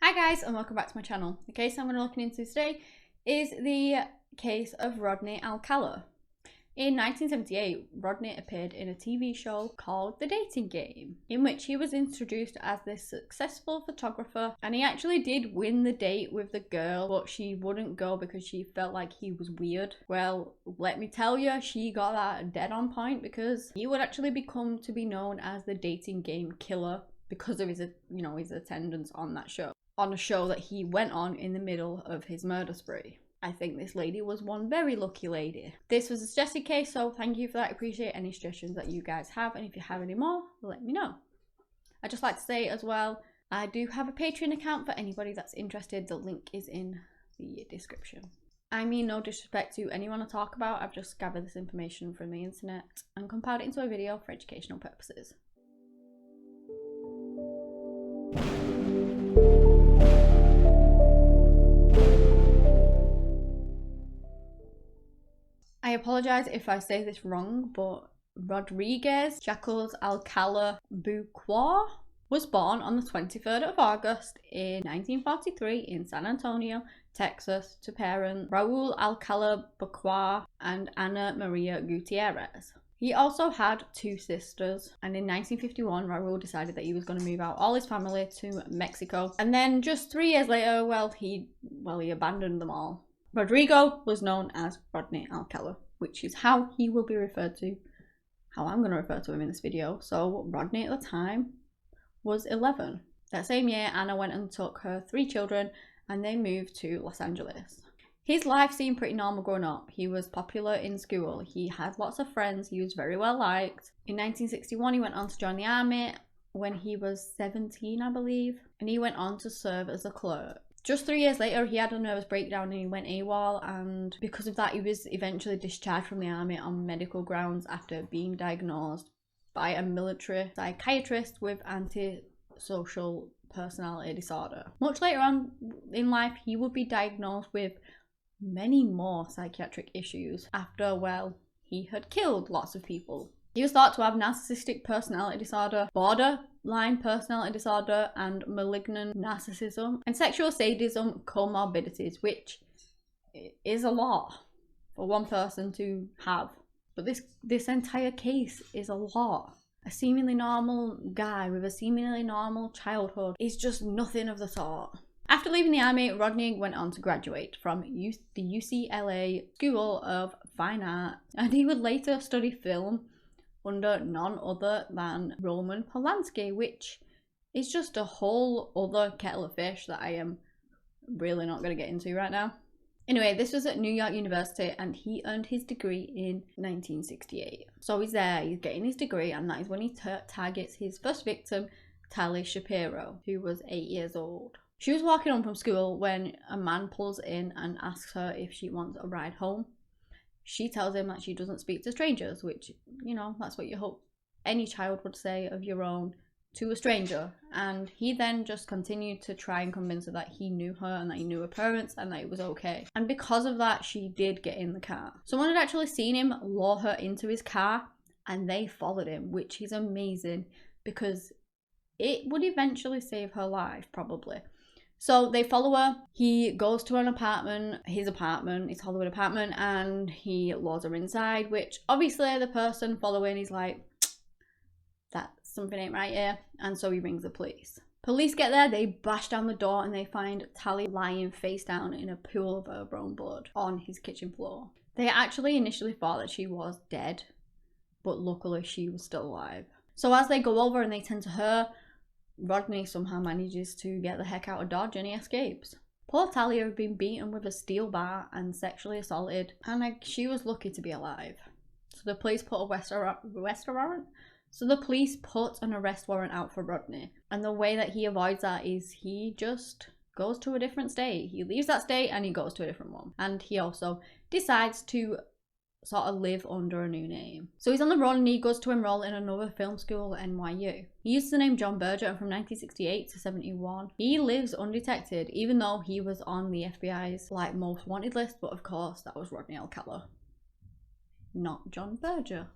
Hi guys, and welcome back to my channel. The case I'm going to be looking into today is the case of Rodney Alcala. In 1978, Rodney appeared in a TV show called The Dating Game, in which he was introduced as this successful photographer, and he actually did win the date with the girl, but she wouldn't go because she felt like he was weird. Well, let me tell you, she got that dead on point, because he would actually become to be known as the Dating Game Killer because of his, his attendance on that show. On a show that he went on in the middle of his murder spree. I think this lady was one very lucky lady. This was a suggested case, so thank you for that. I appreciate any suggestions that you guys have, and if you have any more, let me know. I'd just like to say as well, I do have a Patreon account for anybody that's interested. The link is in the description. I mean no disrespect to anyone I talk about, I've just gathered this information from the internet and compiled it into a video for educational purposes. I apologise if I say this wrong, but Rodriguez Jacques Alcala Buquois was born on the 23rd of August in 1943 in San Antonio, Texas, to parents Raul Alcala Buquois and Ana Maria Gutierrez. He also had two sisters, and in 1951 Raul decided that he was going to move out all his family to Mexico, and then just 3 years later, he abandoned them all. Rodrigo was known as Rodney Alcala, which is how he will be referred to, how I'm going to refer to him in this video. So Rodney at the time was 11. That same year, Anna went and took her 3 children and they moved to Los Angeles. His life seemed pretty normal growing up. He was popular in school, he had lots of friends, he was very well liked. In 1961 he went on to join the army when he was 17, I believe, and he went on to serve as a clerk. Just 3 years later, he had a nervous breakdown and he went AWOL, and because of that, he was eventually discharged from the army on medical grounds after being diagnosed by a military psychiatrist with antisocial personality disorder. Much later on in life, he would be diagnosed with many more psychiatric issues after, he had killed lots of people. He was thought to have narcissistic personality disorder, borderline personality disorder, and malignant narcissism, and sexual sadism comorbidities, which is a lot for one person to have. But this entire case is a lot. A seemingly normal guy with a seemingly normal childhood is just nothing of the sort. After leaving the army, Rodney went on to graduate from the UCLA School of Fine Art, and he would later study film under none other than Roman Polanski, which is just a whole other kettle of fish that I am really not going to get into right now. Anyway, this was at New York University and he earned his degree in 1968. So he's there, he's getting his degree, and that is when he targets his first victim, Tali Shapiro, who was 8 years old. She was walking home from school when a man pulls in and asks her if she wants a ride home. She tells him that she doesn't speak to strangers, which, that's what you hope any child would say of your own to a stranger. And he then just continued to try and convince her that he knew her and that he knew her parents and that it was okay. And because of that, she did get in the car. Someone had actually seen him lure her into his car and they followed him, which is amazing because it would eventually save her life, probably. So they follow her, he goes to an apartment, his Hollywood apartment, and he lures her inside, which obviously the person following is like, that something ain't right here, and so he rings the police. Police get there, they bash down the door, and they find Tali lying face down in a pool of her own blood on his kitchen floor. They actually initially thought that she was dead, but luckily she was still alive. So as they go over and they tend to her, Rodney somehow manages to get the heck out of Dodge and he escapes. Poor Tali had been beaten with a steel bar and sexually assaulted, and she was lucky to be alive. So the police put an arrest warrant out for Rodney, and the way that he avoids that is he just goes to a different state. He leaves that state and he goes to a different one, and he also decides to sort of live under a new name. So he's on the run and he goes to enroll in another film school at NYU. He uses the name John Berger, and from 1968 to 71 he lives undetected, even though he was on the FBI's most wanted list, but of course that was Rodney Alcala, not John Berger.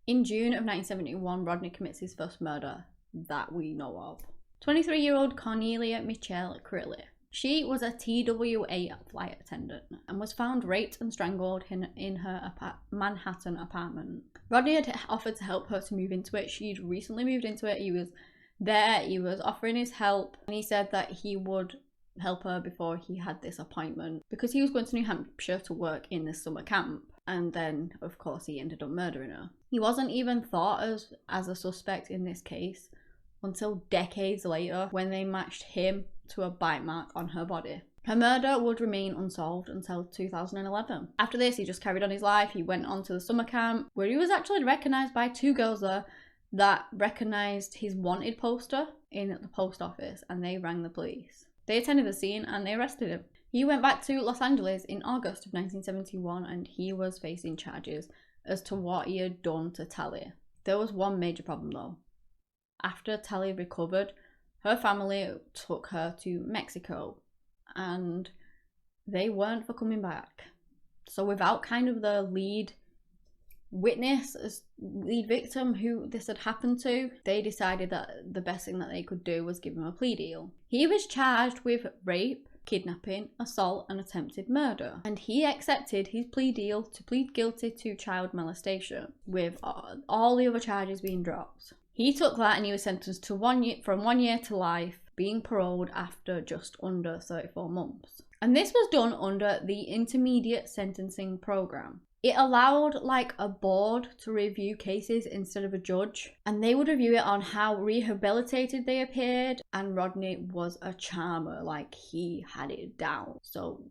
In June of 1971 Rodney commits his first murder that we know of. 23-year-old Cornelia Michelle Crilly. She was a TWA flight attendant and was found raped and strangled in her Manhattan apartment. Rodney had offered to help her to move into it. She'd recently moved into it. He was there, he was offering his help, and he said that he would help her before he had this appointment because he was going to New Hampshire to work in this summer camp. And then, of course, he ended up murdering her. He wasn't even thought as a suspect in this case until decades later when they matched him to a bite mark on her body. Her murder would remain unsolved until 2011. After this, he just carried on his life. He went on to the summer camp where he was actually recognised by 2 girls there that recognised his wanted poster in the post office, and they rang the police. They attended the scene and they arrested him. He went back to Los Angeles in August of 1971 and he was facing charges as to what he had done to Tally. There was one major problem though. After Tally recovered, her family took her to Mexico and they weren't for coming back. So without kind of the lead witness, as lead victim who this had happened to, they decided that the best thing that they could do was give him a plea deal. He was charged with rape, kidnapping, assault and attempted murder, and he accepted his plea deal to plead guilty to child molestation, with all the other charges being dropped. He took that and he was sentenced to 1 year to life, being paroled after just under 34 months. And this was done under the Intermediate Sentencing Program. It allowed like a board to review cases instead of a judge, and they would review it on how rehabilitated they appeared, and Rodney was a charmer, like he had it down. So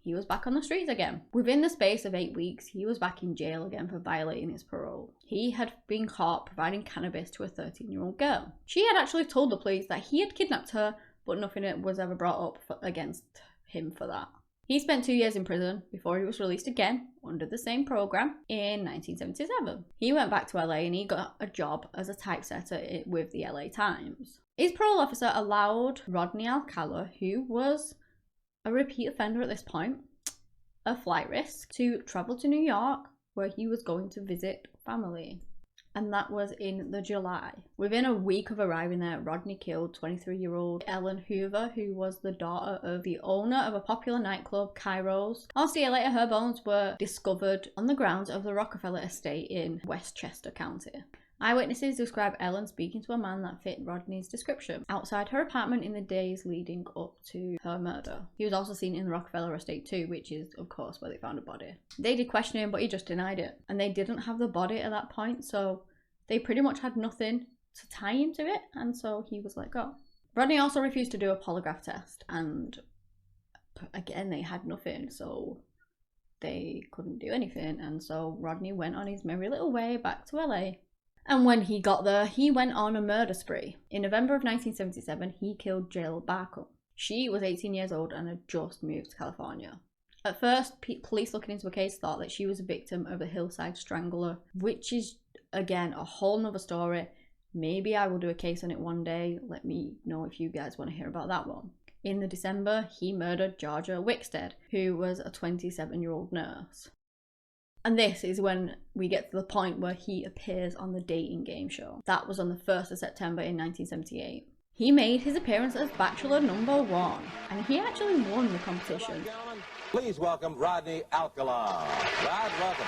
he was back on the streets again. Within the space of 8 weeks, he was back in jail again for violating his parole. He had been caught providing cannabis to a 13-year-old girl. She had actually told the police that he had kidnapped her, but nothing was ever brought up against him for that. He spent 2 years in prison before he was released again under the same program in 1977. He went back to LA and he got a job as a typesetter with the LA Times. His parole officer allowed Rodney Alcala, who was a repeat offender at this point, a flight risk, to travel to New York where he was going to visit family. And that was in the July. Within a week of arriving there, Rodney killed 23-year-old Ellen Hoover, who was the daughter of the owner of a popular nightclub, Kairos. Also, a year later, her bones were discovered on the grounds of the Rockefeller estate in Westchester County. Eyewitnesses describe Ellen speaking to a man that fit Rodney's description outside her apartment in the days leading up to her murder. He was also seen in the Rockefeller estate too, which is of course where they found a body. They did question him, but he just denied it, and they didn't have the body at that point, so they pretty much had nothing to tie him to it, and so he was let go. Rodney also refused to do a polygraph test, and again they had nothing, so they couldn't do anything, and so Rodney went on his merry little way back to LA. And when he got there, he went on a murder spree. In November of 1977, he killed Jill Barker. She was 18 years old and had just moved to California. At first, police looking into the case thought that she was a victim of a hillside strangler, which is, again, a whole nother story. Maybe I will do a case on it one day. Let me know if you guys want to hear about that one. In the December, he murdered Georgia Wickstead, who was a 27-year-old nurse. And this is when we get to the point where he appears on the dating game show. That was on the 1st of September in 1978. He made his appearance as Bachelor #1, and he actually won the competition. Please welcome Rodney Alcala. Rod, welcome.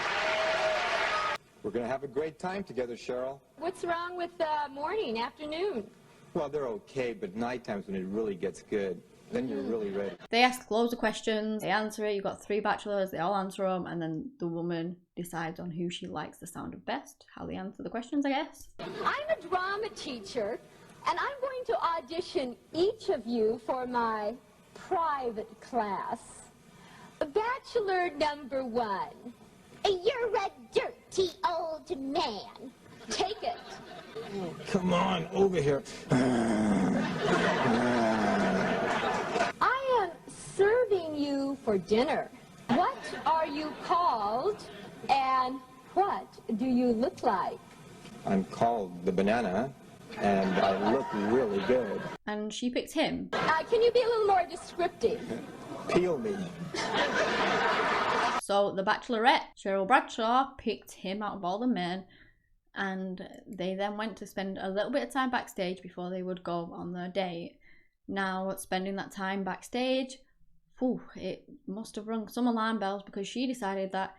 We're going to have a great time together, Cheryl. What's wrong with morning, afternoon? Well, they're okay, but nighttime's when it really gets good. Then you're really ready. They ask loads of questions, they answer it. You've got 3 bachelors, they all answer them, and then the woman decides on who she likes the sound of best, how they answer the questions, I guess. I'm a drama teacher, and I'm going to audition each of you for my private class. Bachelor #1. You're a dirty old man. Take it. Oh, come on, over here. I am serving you for dinner. What are you called, and what do you look like? I'm called the banana, and I look really good. And she picked him. Can you be a little more descriptive? Peel me. So the Bachelorette, Cheryl Bradshaw, picked him out of all the men, and they then went to spend a little bit of time backstage before they would go on their date. Now, spending that time backstage, it must have rung some alarm bells, because she decided that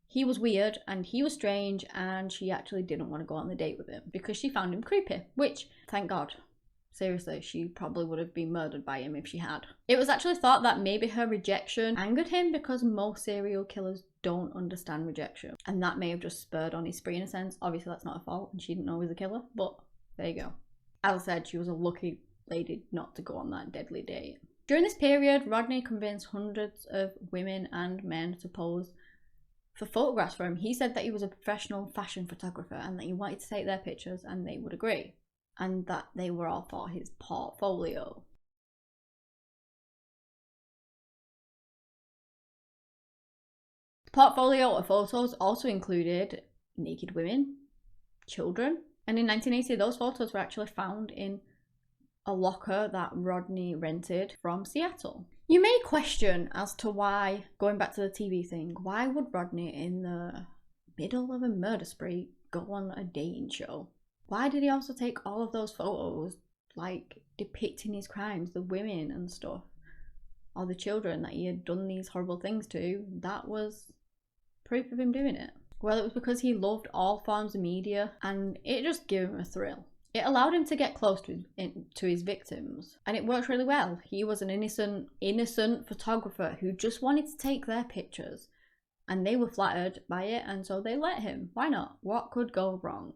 he was weird and he was strange, and she actually didn't want to go on the date with him because she found him creepy, which, thank God. Seriously, she probably would have been murdered by him if she had. It was actually thought that maybe her rejection angered him, because most serial killers don't understand rejection, and that may have just spurred on his spree in a sense. Obviously that's not her fault and she didn't know he was a killer, but there you go. As I said, she was a lucky lady not to go on that deadly date. During this period, Rodney convinced hundreds of women and men to pose for photographs for him. He said that he was a professional fashion photographer and that he wanted to take their pictures and they would agree, and that they were all for his portfolio. The portfolio of photos also included naked women, children, and in 1980 those photos were actually found in a locker that Rodney rented from Seattle. You may question as to why, going back to the TV thing, why would Rodney in the middle of a murder spree go on a dating show? Why did he also take all of those photos, like depicting his crimes, the women and stuff, or the children that he had done these horrible things to? That was proof of him doing it. Well, it was because he loved all forms of media, and it just gave him a thrill. It allowed him to get close to his victims, and it worked really well. He was an innocent photographer who just wanted to take their pictures, and they were flattered by it, and so they let him. Why not? What could go wrong?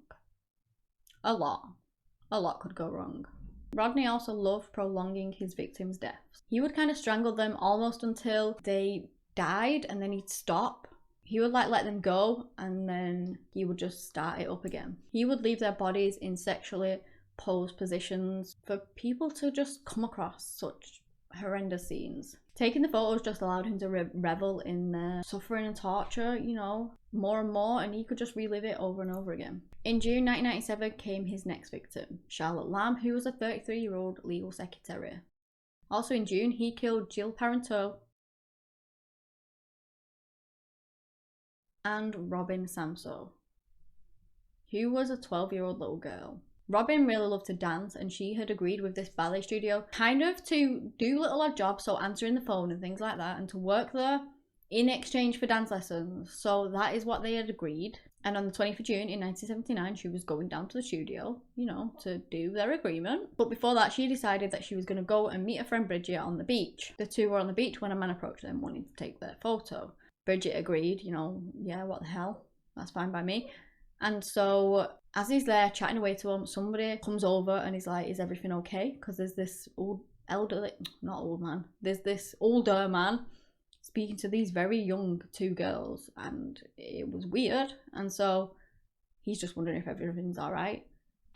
A lot could go wrong. Rodney also loved prolonging his victims' deaths. He would kind of strangle them almost until they died, and then he'd stop. He would let them go, and then he would just start it up again. He would leave their bodies in sexually posed positions for people to just come across such horrendous scenes. Taking the photos just allowed him to revel in their suffering and torture, you know, more and more, and he could just relive it over and over again. In June 1997 came his next victim, Charlotte Lamb, who was a 33-year-old legal secretary. Also in June, he killed Jill Parenteau and Robin Samso, who was a 12-year-old little girl. Robin really loved to dance, and she had agreed with this ballet studio kind of to do little odd jobs, so answering the phone and things like that, and to work there in exchange for dance lessons. So that is what they had agreed. And on the 20th of June in 1979, she was going down to the studio, you know, to do their agreement. But before that, she decided that she was going to go and meet her friend Bridget on the beach. The two were on the beach when a man approached them wanting to take their photo. Bridget agreed, you know, yeah, what the hell, that's fine by me. And so as he's there chatting away to him, somebody comes over and he's like, is everything okay? Because there's this there's this older man speaking to these very young two girls, and it was weird. And so he's just wondering if everything's all right.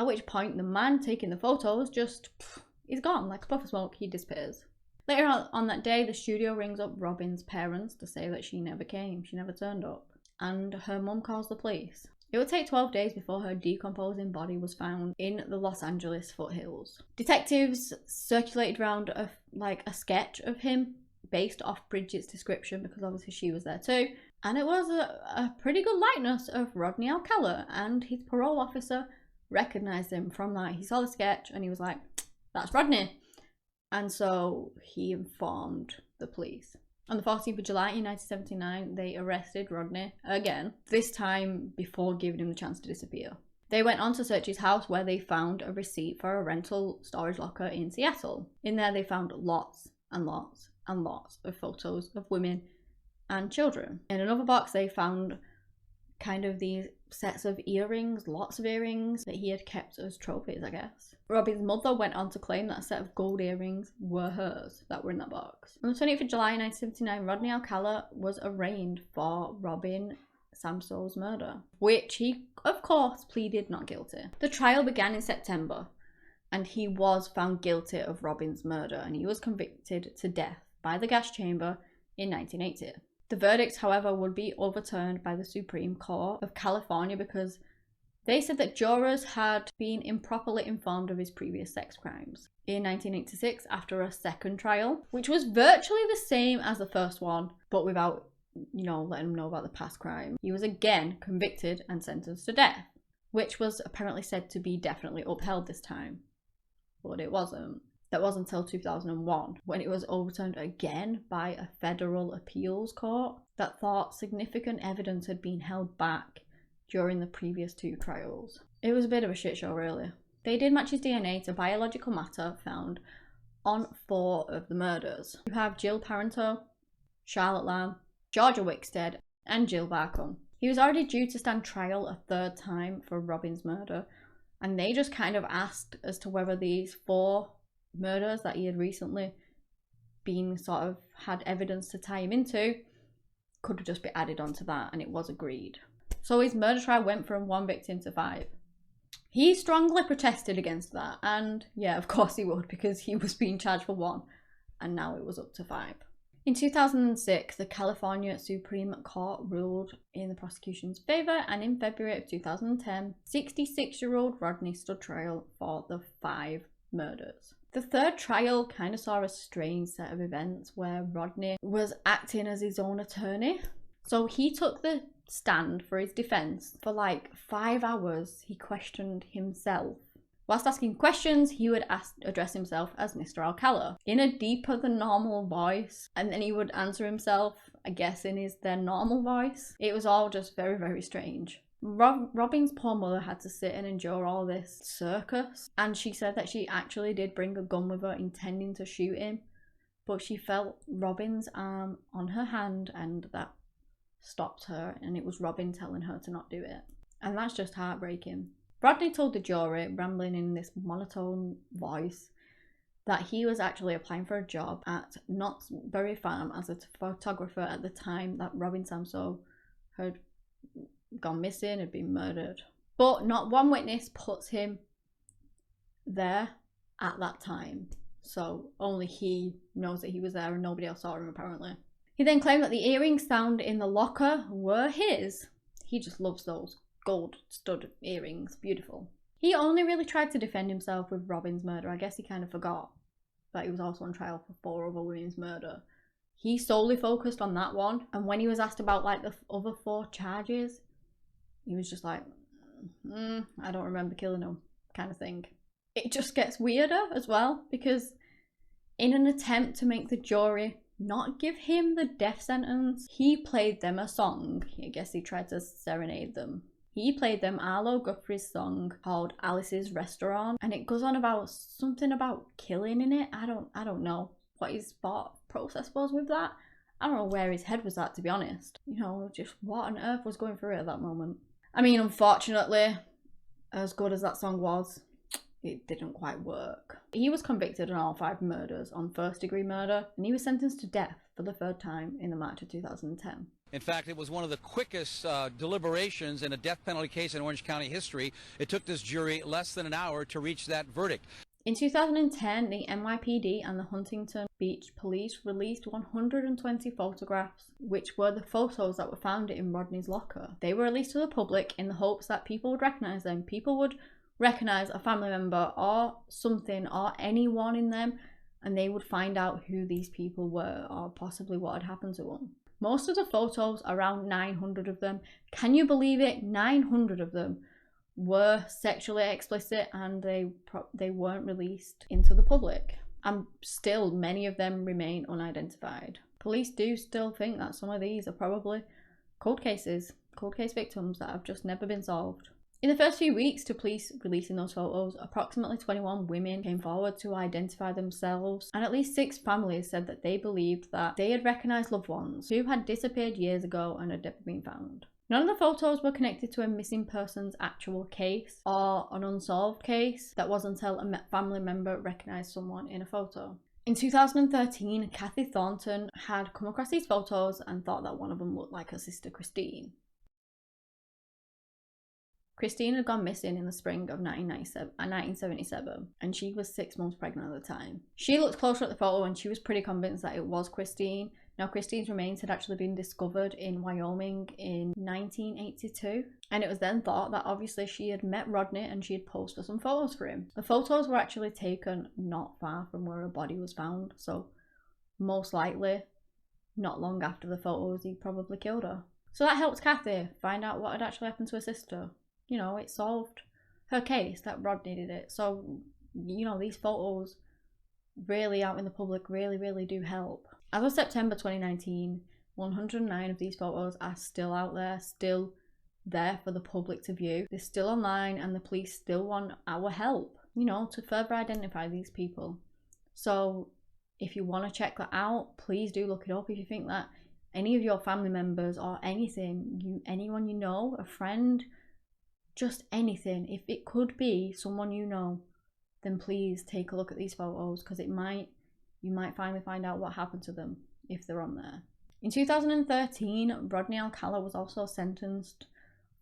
At which point the man taking the photos just is gone like a puff of smoke. He disappears. Later on that day, the studio rings up Robin's parents to say that she never came, she never turned up, and her mum calls the police. It would take 12 days before her decomposing body was found in the Los Angeles foothills. Detectives circulated around a sketch of him based off Bridget's description, because obviously she was there too, and it was a pretty good likeness of Rodney Alcala, and his parole officer recognised him from that. He saw the sketch and he was like, that's Rodney. And so he informed the police. On the 14th of July in 1979, they arrested Rodney again, this time before giving him the chance to disappear. They went on to search his house, where they found a receipt for a rental storage locker in Seattle. In there they found lots and lots and lots of photos of women and children. In another box they found kind of these sets of earrings, lots of earrings that he had kept as trophies, I guess. Robin's mother went on to claim that a set of gold earrings were hers that were in that box. On the 20th of July 1979, Rodney Alcala was arraigned for Robin Samso's murder, which he, of course, pleaded not guilty. The trial began in September, and he was found guilty of Robin's murder, and he was convicted to death by the gas chamber in 1980. The verdict, however, would be overturned by the Supreme Court of California because they said that jurors had been improperly informed of his previous sex crimes. In 1986, after a second trial, which was virtually the same as the first one, but without, you know, letting him know about the past crime, he was again convicted and sentenced to death. which was apparently said to be definitely upheld this time, but it wasn't. That wasn't until 2001 when it was overturned again by a federal appeals court that thought significant evidence had been held back during the previous 2 trials. It was a bit of a shit show, really. They did match his DNA to biological matter found on 4 of the murders. You have Jill Parenteau, Charlotte Lamb, Georgia Wickstead, and Jill Barcombe. He was already due to stand trial a 3rd time for Robin's murder, and they just kind of asked as to whether these 4 murders that he had recently been sort of had evidence to tie him into could just be added onto that, and it was agreed. So his murder trial went from 1 victim to 5. He strongly protested against that, and yeah, of course he would, because he was being charged for 1 and now it was up to 5. In 2006, the California Supreme Court ruled in the prosecution's favour, and in February of 2010, 66-year-old Rodney stood trial for the 5 murders. The 3rd trial kind of saw a strange set of events where Rodney was acting as his own attorney. So he took the stand for his defence for like 5 hours. He questioned himself. Whilst asking questions, he would address himself as Mr. Alcala in a deeper than normal voice, and then he would answer himself, I guess, in his then normal voice. It was all just very, very strange. Robin's poor mother had to sit and endure all this circus, and she said that she actually did bring a gun with her intending to shoot him, but she felt Robin's arm on her hand and that stopped her, and it was Robin telling her to not do it. And that's just heartbreaking. Rodney told the jury, rambling in this monotone voice, that he was actually applying for a job at Knott's Berry Farm as a photographer at the time that Robin Samsoe had gone missing, had been murdered. But not one witness puts him there at that time. So only he knows that he was there and nobody else saw him apparently. He then claimed that the earrings found in the locker were his. He just loves those gold stud earrings. Beautiful. He only really tried to defend himself with Robin's murder. I guess he kind of forgot that he was also on trial for 4 other women's murder. He solely focused on that one. And when he was asked about like the other 4 charges, he was just like, I don't remember killing him, kind of thing. It just gets weirder as well, because in an attempt to make the jury not give him the death sentence, he played them a song. I guess he tried to serenade them. He played them Arlo Guthrie's song called Alice's Restaurant, and it goes on about something about killing in it. I don't know what his thought process was with that. I don't know where his head was at, to be honest. You know, just what on earth was going through it at that moment. I mean, unfortunately, as good as that song was, it didn't quite work. He was convicted on all 5 murders on 1st-degree murder, and he was sentenced to death for the 3rd time in the March of 2010. In fact, it was one of the quickest deliberations in a death penalty case in Orange County history. It took this jury less than an hour to reach that verdict. In 2010, the NYPD and the Huntington Beach Police released 120 photographs, which were the photos that were found in Rodney's locker. They were released to the public in the hopes that people would recognise them. People would recognise a family member or something or anyone in them, and they would find out who these people were or possibly what had happened to them. Most of the photos, around 900 of them, can you believe it? 900 of them were sexually explicit, and they weren't released into the public. And still, many of them remain unidentified. Police do still think that some of these are probably cold case victims that have just never been solved. In the first few weeks to police releasing those photos, approximately 21 women came forward to identify themselves, and at least 6 families said that they believed that they had recognised loved ones who had disappeared years ago and had never been found. None of the photos were connected to a missing person's actual case or an unsolved case. That was until a family member recognised someone in a photo. In 2013, Kathy Thornton had come across these photos and thought that one of them looked like her sister Christine. Christine had gone missing in the spring of 1977, and she was 6 months pregnant at the time. She looked closer at the photo and she was pretty convinced that it was Christine. Now, Christine's remains had actually been discovered in Wyoming in 1982, and it was then thought that obviously she had met Rodney and she had posed for some photos for him. The photos were actually taken not far from where her body was found, so most likely not long after the photos he probably killed her. So that helped Kathy find out what had actually happened to her sister. you know, it solved her case that Rodney did it. So, you know, these photos really out in the public really do help. As of September 2019, 109 of these photos are still out there, still there for the public to view. They're still online and the police still want our help, you know, to further identify these people. So if you want to check that out, please do look it up. If you think that any of your family members or anything, anyone you know, a friend, just anything, if it could be someone you know, then please take a look at these photos, because you might finally find out what happened to them if they're on there. In 2013, Rodney Alcala was also sentenced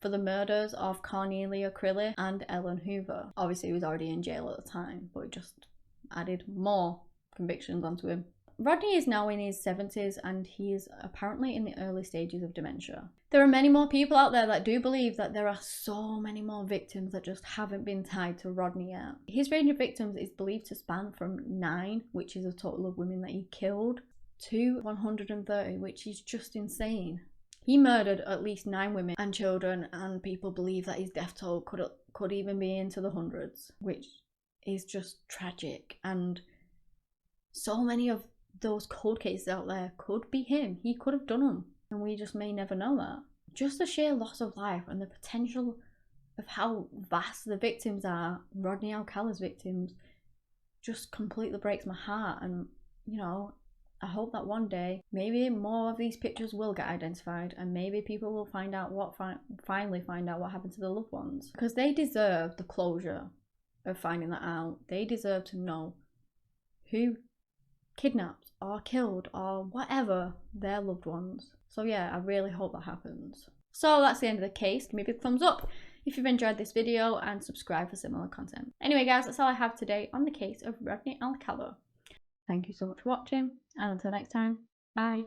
for the murders of Cornelia Crilly and Ellen Hoover. Obviously, he was already in jail at the time, but it just added more convictions onto him. Rodney is now in his 70s and he is apparently in the early stages of dementia. There are many more people out there that do believe that there are so many more victims that just haven't been tied to Rodney yet. His range of victims is believed to span from 9, which is a total of women that he killed, to 130, which is just insane. He murdered at least 9 women and children, and people believe that his death toll could even be into the hundreds, which is just tragic. And so many of those cold cases out there could be him. He could have done them, and we just may never know that. Just the sheer loss of life and the potential of how vast the victims are, Rodney Alcala's victims, just completely breaks my heart. And, you know, I hope that one day maybe more of these pictures will get identified, and maybe people will find out finally find out what happened to their loved ones, because they deserve the closure of finding that out. They deserve to know who kidnapped or killed or whatever their loved ones. So yeah, I really hope that happens. So that's the end of the case. Give me a big thumbs up if you've enjoyed this video, and subscribe for similar content. Anyway guys, that's all I have today on the case of Rodney Alcala. Thank you so much for watching, and until next time, bye.